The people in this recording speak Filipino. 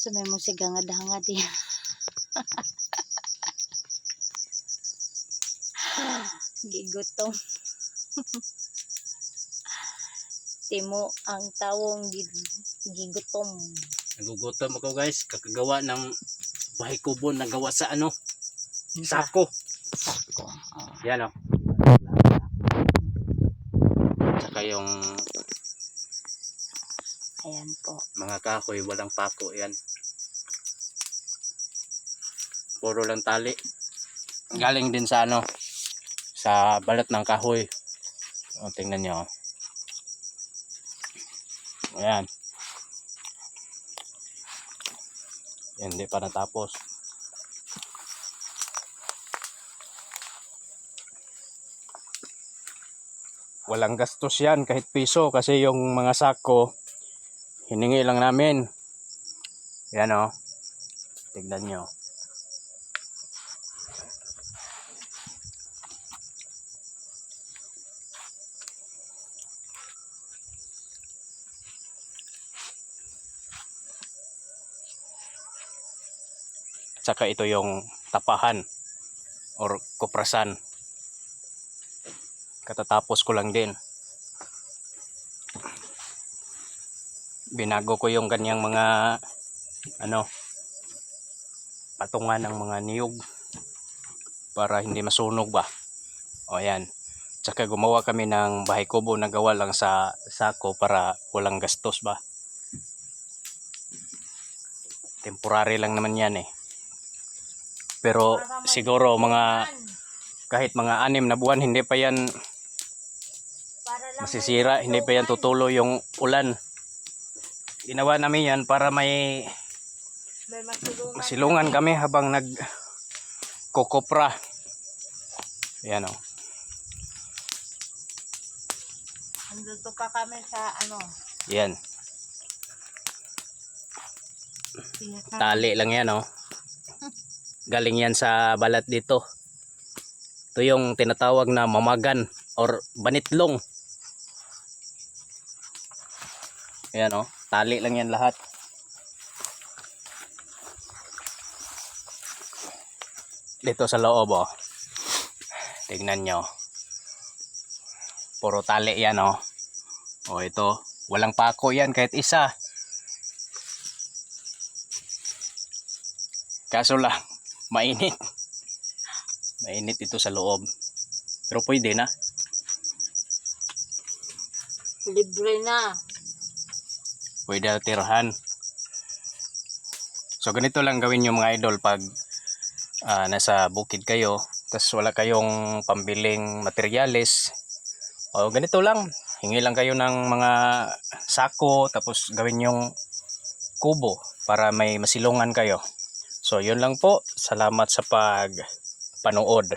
So may mong sigangad-hangad yan. Gigutom. Timo ang tawong gigutom. Nagugutom ako guys, kakagawa ng bahay kubo na gawa sa ano? Sako. Sako. Oh. Yan o. Saka yung Ayan po. mga kahoy, walang pako yan. Puro lang tali. Galing din sa ano? Sa balat ng kahoy. O, tingnan nyo. Ayan. Yan, hindi pa natapos. Walang gastos yan kahit piso kasi yung mga sako hiningi lang namin. Yan o. Tignan nyo. Tsaka ito yung tapahan or kuprasan. Katatapos ko lang din. Binago ko yung kanyang mga ano, patungan ng mga niyog para hindi masunog ba. O yan. Tsaka gumawa kami ng bahay kubo na gawa lang sa sako para walang gastos ba. Temporary lang naman yan eh. Pero siguro mga kahit mga 6 na buwan hindi pa yan masisira, hindi pa yan tutulo yung ulan. Ginawa namin yan para may masilungan kami habang nagkokopra. Yan o. Nandito ka kami sa ano? Yan. Tali lang yan o. Galing yan sa balat dito. Ito yung tinatawag na mamagan or banitlong. Ayan o, tali lang yan lahat. Dito sa loob o. Tignan nyo. Puro tali yan o. O ito, walang pako yan kahit isa. Kaso lang, mainit. Mainit ito sa loob. Pero pwede na. Libre na. Pwede na tirahan. So ganito lang gawin nyo mga idol pag nasa bukid kayo. Tapos wala kayong pambiling materyales. O ganito lang. Hingi lang kayo ng mga sako. Tapos gawin yung kubo para may masilungan kayo. So yun lang po. Salamat sa panood.